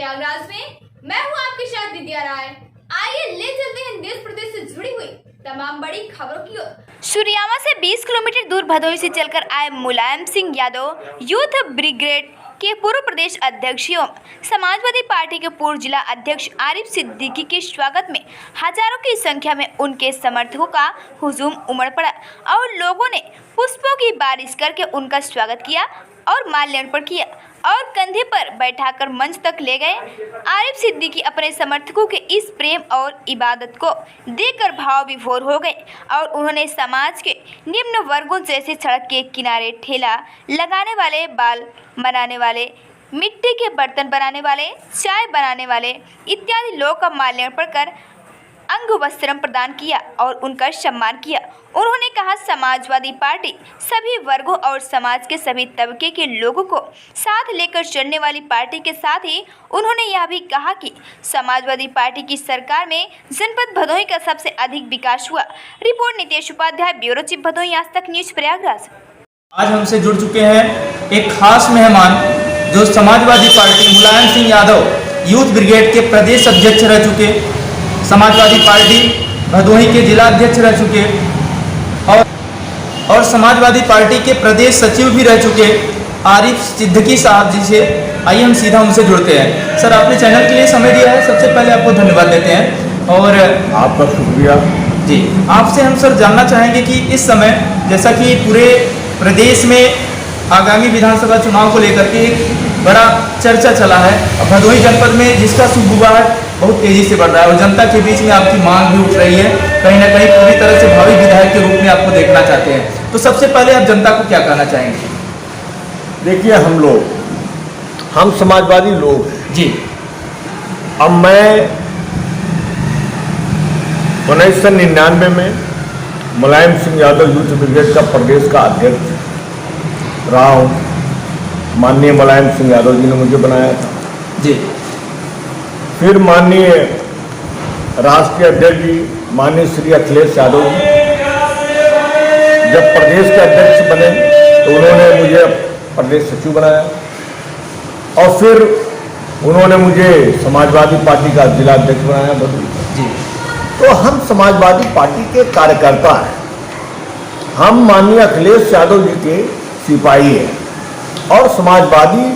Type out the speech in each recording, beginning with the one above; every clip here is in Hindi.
प्रयागराज में मैं हूं आपके साथ विद्या राय। आइए ले चलते हैं देश प्रदेश से जुड़ी हुई तमाम बड़ी खबरों की ओर। सूर्यामा से 20 किलोमीटर दूर भदोही से चलकर आए मुलायम सिंह यादव यूथ ब्रिगेड के पूर्व प्रदेश अध्यक्ष एवं समाजवादी पार्टी के पूर्व जिला अध्यक्ष आरिफ सिद्दीकी के स्वागत में हजारों की संख्या में उनके समर्थकों का हुजूम उमड़ पड़ा और लोगों ने पुष्पों की बारिश करके उनका स्वागत किया और माल्यार्पण किया और कंधे पर बैठाकर मंच तक ले गए। आरिफ सिद्दीकी अपने समर्थकों के इस प्रेम और इबादत को देखकर भाव विभोर हो गए और उन्होंने समाज के निम्न वर्गों जैसे सड़क के किनारे ठेला लगाने वाले, बाल बनाने वाले, मिट्टी के बर्तन बनाने वाले, चाय बनाने वाले इत्यादि लोगों का माल्यार्पण कर अंग वस्त्रम प्रदान किया और उनका सम्मान किया। उन्होंने कहा समाजवादी पार्टी सभी वर्गों और समाज के सभी तबके के लोगों को साथ लेकर चलने वाली पार्टी के साथ ही उन्होंने यह भी कहा कि समाजवादी पार्टी की सरकार में जनपद भदोही का सबसे अधिक विकास हुआ। Report Nitesh Upadhyay, bureau chief, Bhadohi Aaj Tak news, Prayagraj. आज हमसे जुड़ चुके हैं एक खास मेहमान जो Samajwadi party Mulayam Singh Yadav youth brigade के प्रदेश अध्यक्ष रह चुके, समाजवादी पार्टी भदोही के जिला अध्यक्ष रह चुके और समाजवादी पार्टी के प्रदेश सचिव भी रह चुके आरिफ सिद्दीकी साहब जी से आइए हम सीधा उनसे जुड़ते हैं। सर, आपने चैनल के लिए समय दिया है, सबसे पहले आपको धन्यवाद देते हैं और आपका शुक्रिया जी। आपसे हम सर जानना चाहेंगे कि इस समय जैसा कि पूरे प्रदेश में आगामी विधानसभा चुनाव को लेकर के एक बड़ा चर्चा चला है, भदोही जनपद में जिसका सुगबुगाहट बहुत तेजी से बढ़ रहा है और जनता के बीच में आपकी मांग भी उठ रही है, कहीं ना कहीं पूरी तरह से भावी विधायक के रूप में आपको देखना चाहते हैं। तो सबसे पहले आप जनता को क्या कहना चाहेंगे? देखिए, हम समाजवादी लोग जी, अब मैं 1999 में मुलायम सिंह यादव यूथ ब्रिगेड का प्रदेश का अध्यक्ष रहा हूँ। माननीय मुलायम सिंह यादव जी ने मुझे बनाया था जी। फिर माननीय राष्ट्रीय अध्यक्ष जी माननीय श्री अखिलेश यादव जी जब प्रदेश के अध्यक्ष बने तो उन्होंने मुझे प्रदेश सचिव बनाया और फिर उन्होंने मुझे समाजवादी पार्टी का जिला अध्यक्ष बनाया भदोही जी। तो हम समाजवादी पार्टी के कार्यकर्ता हैं, हम माननीय अखिलेश यादव जी के सिपाही हैं और समाजवादी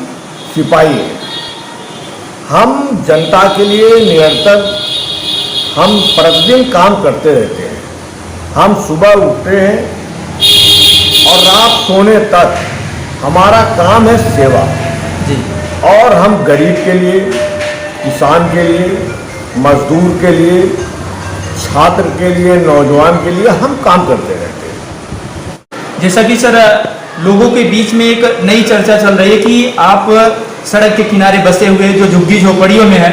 सिपाही हैं। हम जनता के लिए निरंतर हम प्रतिदिन काम करते रहते हैं। हम सुबह उठते हैं और रात सोने तक हमारा काम है सेवा जी। और हम गरीब के लिए, किसान के लिए, मजदूर के लिए, छात्र के लिए, नौजवान के लिए हम काम करते रहते हैं। जैसा कि सर लोगों के बीच में एक नई चर्चा चल रही है कि आप सड़क के किनारे बसे हुए जो झुग्गी झोपड़ियों में हैं,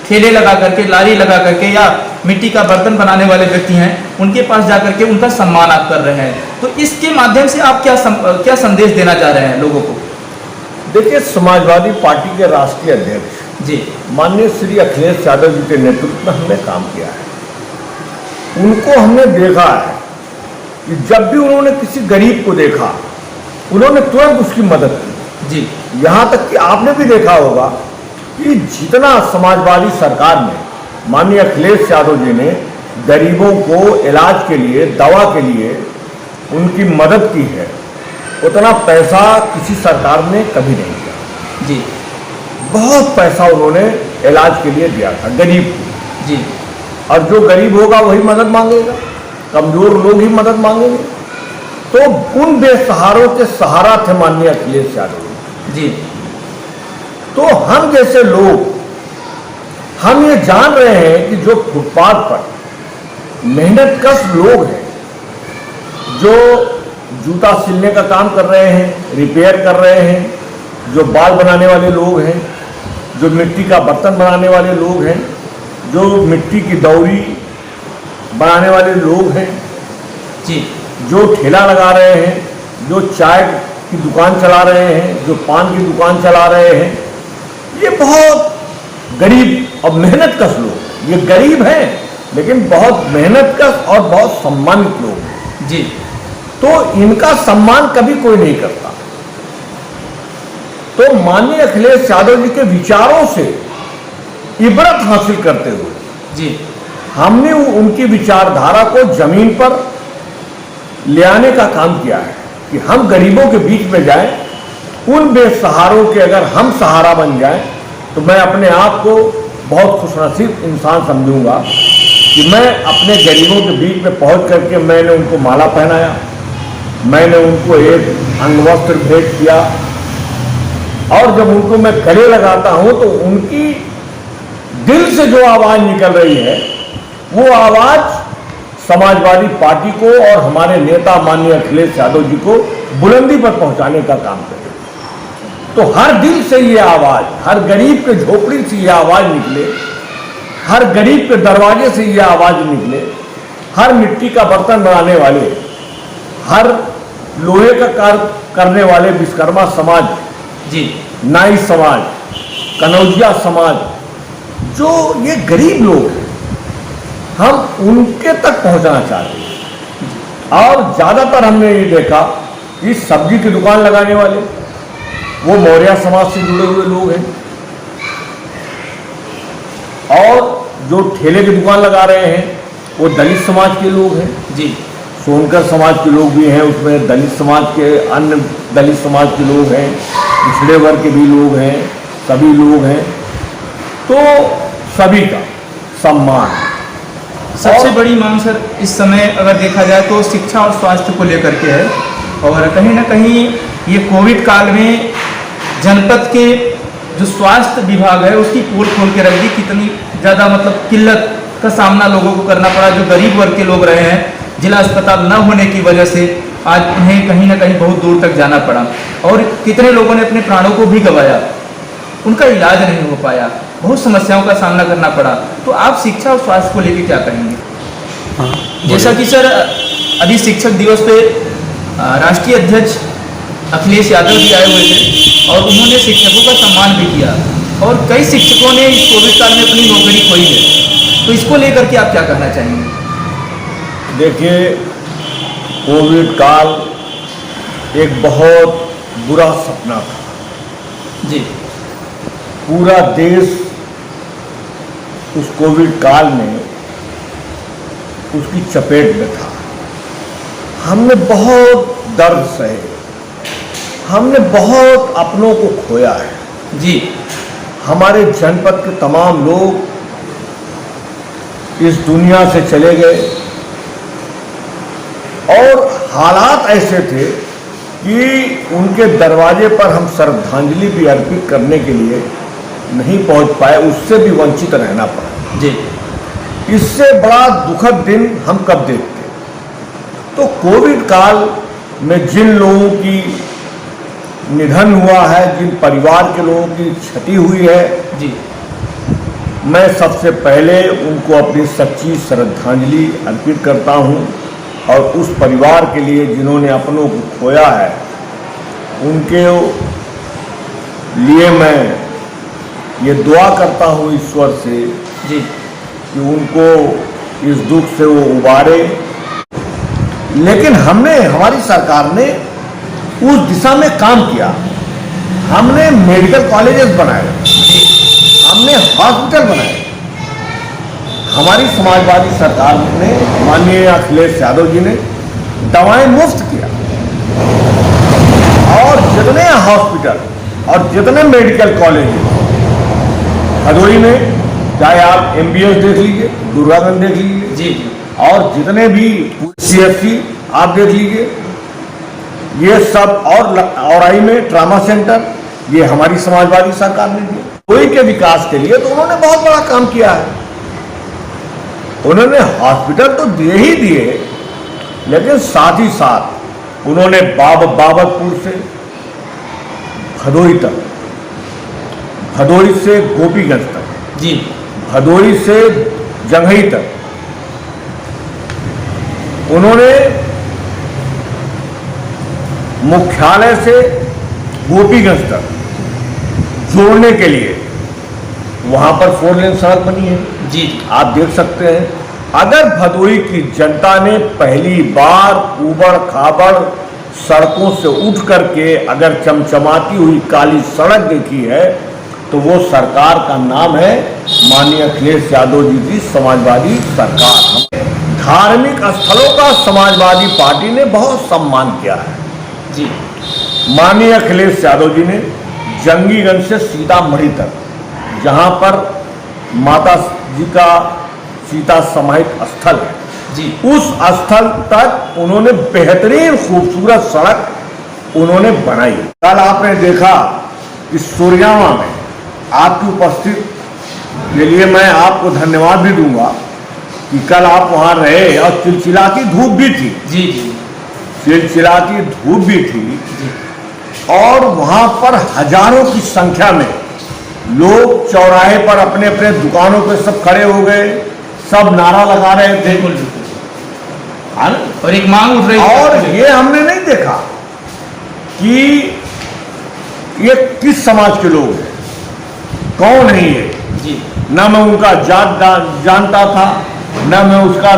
ठेले लगा करके, लारी लगा करके या मिट्टी का बर्तन बनाने वाले व्यक्ति हैं, उनके पास जाकर के उनका सम्मान आप कर रहे हैं। तो इसके माध्यम से आप क्या संदेश देना चाह रहे हैं लोगों को? देखिए, समाजवादी पार्टी के राष्ट्रीय अध्यक्ष जी माननीय श्री अखिलेश यादव जी के नेतृत्व में हमने काम किया है। उनको हमने देखा है कि जब भी उन्होंने किसी गरीब को देखा उन्होंने तुरंत उसकी मदद की जी। यहाँ तक कि आपने भी देखा होगा कि जितना समाजवादी सरकार ने माननीय अखिलेश यादव जी ने गरीबों को इलाज के लिए, दवा के लिए उनकी मदद की है, उतना पैसा किसी सरकार ने कभी नहीं दिया जी। बहुत पैसा उन्होंने इलाज के लिए दिया था गरीब को जी। और जो गरीब होगा वही मदद मांगेगा, कमजोर लोग ही मदद मांगेंगे। तो उन बेसहारों के सहारा थे माननीय अखिलेश यादव जी। तो हम जैसे लोग हम ये जान रहे हैं कि जो फुटपाथ पर मेहनतकश लोग हैं, जो जूता सिलने का काम कर रहे हैं, रिपेयर कर रहे हैं, जो बाल बनाने वाले लोग हैं, जो मिट्टी का बर्तन बनाने वाले लोग हैं, जो मिट्टी की दौरी बनाने वाले लोग हैं जी, जो ठेला लगा रहे हैं, जो चाय की दुकान चला रहे हैं, जो पान की दुकान चला रहे हैं, ये बहुत गरीब और मेहनतकश लोग। ये गरीब हैं लेकिन बहुत मेहनतकश और बहुत सम्मानित लोग हैं जी। तो इनका सम्मान कभी कोई नहीं करता। तो माननीय अखिलेश यादव जी के विचारों से इबरत हासिल करते हुए जी हमने उनकी विचारधारा को जमीन पर ले आने का काम किया है कि हम गरीबों के बीच में जाएं, उन बेसहारों के अगर हम सहारा बन जाएं तो मैं अपने आप को बहुत खुशनसीब इंसान समझूंगा कि मैं अपने गरीबों के बीच में पहुंच करके मैंने उनको माला पहनाया, मैंने उनको एक अंगवस्त्र भेंट किया, और जब उनको मैं गले लगाता हूं तो उनकी दिल से जो आवाज निकल रही है वो आवाज समाजवादी पार्टी को और हमारे नेता माननीय अखिलेश यादव जी को बुलंदी पर पहुंचाने का काम करे। तो हर दिल से ये आवाज, हर गरीब के झोपड़ी से ये आवाज निकले, हर गरीब के दरवाजे से ये आवाज निकले, हर मिट्टी का बर्तन बनाने वाले, हर लोहे का कार्य करने वाले विश्वकर्मा समाज जी, नाई समाज, कनौजिया समाज, जो ये गरीब लोग हैं, हम उनके तक पहुंचना चाहते हैं। और ज्यादातर हमने ये देखा कि सब्जी की दुकान लगाने वाले वो मौर्य समाज से जुड़े हुए लोग हैं, और जो ठेले की दुकान लगा रहे हैं वो दलित समाज के लोग हैं जी, सोनकर समाज के लोग भी हैं, उसमें दलित समाज के, अन्य दलित समाज के लोग हैं, पिछड़े वर्ग के भी लोग हैं, सभी लोग हैं। तो सभी का सम्मान। सबसे बड़ी मांग सर इस समय अगर देखा जाए तो शिक्षा और स्वास्थ्य को लेकर के है, और कहीं ना कहीं ये कोविड काल में जनपद के जो स्वास्थ्य विभाग है उसकी पोल खोल के रख दी। कितनी ज़्यादा मतलब किल्लत का सामना लोगों को करना पड़ा, जो गरीब वर्ग के लोग रहे हैं, जिला अस्पताल न होने की वजह से आज उन्हें कहीं ना कहीं बहुत दूर तक जाना पड़ा, और कितने लोगों ने अपने प्राणों को भी गंवाया, उनका इलाज नहीं हो पाया, बहुत समस्याओं का सामना करना पड़ा। तो आप शिक्षा और स्वास्थ्य को लेकर क्या कहेंगे? जैसा कि सर अभी शिक्षक दिवस पे राष्ट्रीय अध्यक्ष अखिलेश यादव जी आए हुए थे और उन्होंने शिक्षकों का सम्मान भी किया, और कई शिक्षकों ने इस कोविड काल में अपनी नौकरी खोई है, तो इसको लेकर के आप क्या कहना चाहेंगे? देखिए, कोविड काल एक बहुत बुरा सपना था जी, पूरा देश उस कोविड काल में उसकी चपेट में था। हमने बहुत दर्द सहे, हमने बहुत अपनों को खोया है जी, हमारे जनपद के तमाम लोग इस दुनिया से चले गए, और हालात ऐसे थे कि उनके दरवाजे पर हम श्रद्धांजलि भी अर्पित करने के लिए नहीं पहुंच पाए, उससे भी वंचित रहना पड़ा जी। इससे बड़ा दुखद दिन हम कब देखते। तो कोविड काल में जिन लोगों की निधन हुआ है, जिन परिवार के लोगों की क्षति हुई है जी, मैं सबसे पहले उनको अपनी सच्ची श्रद्धांजलि अर्पित करता हूं, और उस परिवार के लिए जिन्होंने अपनों को खोया है उनके लिए मैं ये दुआ करता हूं ईश्वर से जी, कि उनको इस दुख से वो उबारे। लेकिन हमारी सरकार ने उस दिशा में काम किया। हमने मेडिकल कॉलेजेस बनाए, हमने हॉस्पिटल बनाए। हमारी समाजवादी सरकार ने, माननीय अखिलेश यादव जी ने दवाएं मुफ्त किया, और जितने हॉस्पिटल और जितने मेडिकल कॉलेज भदोही में, चाहे आप MBS देख लीजिए, दुर्गागंज देख लीजिए जी, और जितने भी CFC आप देख लीजिए, ये सब, और औराई में ट्रामा सेंटर, ये हमारी समाजवादी सरकार ने दिया। कोई के विकास के लिए तो उन्होंने बहुत बड़ा काम किया है। उन्होंने हॉस्पिटल तो दिए ही दिए, लेकिन साथ ही साथ उन्होंने बाबतपुर से भदोही तक, भदोही से गोपीगंज तक जी, भदोही से जंघई तक उन्होंने मुख्यालय से गोपीगंज तक जोड़ने के लिए वहां पर 4 लेन सड़क बनी है जी, आप देख सकते हैं। अगर भदोही की जनता ने पहली बार ऊबड़ खाबड़ सड़कों से उठ करके अगर चमचमाती हुई काली सड़क देखी है, तो वो सरकार का नाम है माननीय अखिलेश यादव जी की समाजवादी सरकार। धार्मिक स्थलों का समाजवादी पार्टी ने बहुत सम्मान किया है जी। माननीय अखिलेश यादव जी ने जंगीगंज से सीतामढ़ी तक, जहां पर माता जी का सीता समाहित स्थल है जी, उस स्थल तक उन्होंने बेहतरीन खूबसूरत सड़क उन्होंने बनाई। कल आपने देखा कि सूर्यामा में आपकी उपस्थिति के लिए मैं आपको धन्यवाद भी दूंगा कि कल आप वहां रहे और चिलचिलाती धूप भी थी। जी जी, चिलचिलाती धूप भी थी जी। और वहां पर हजारों की संख्या में लोग चौराहे पर अपने अपने दुकानों पे सब खड़े हो गए, सब नारा लगा रहे थे। बिल्कुल बिल्कुल। हाँ? और एक मांग उठ रही थी। और ये हमने नहीं देखा कि ये किस समाज के लोग हैं, कौन है ये। जी न मैं उनका जात जानता था, न मैं उसका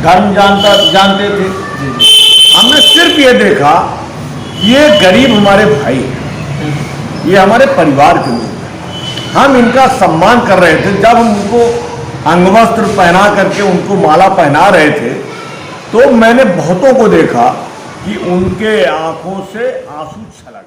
धर्म जानते थे। जी जी, हमने सिर्फ ये देखा ये गरीब हमारे भाई हैं, ये हमारे परिवार के लोग हैं। हम इनका सम्मान कर रहे थे। जब हम उनको अंगवस्त्र पहना करके उनको माला पहना रहे थे तो मैंने बहुतों को देखा कि उनके आंखों से आंसू छलक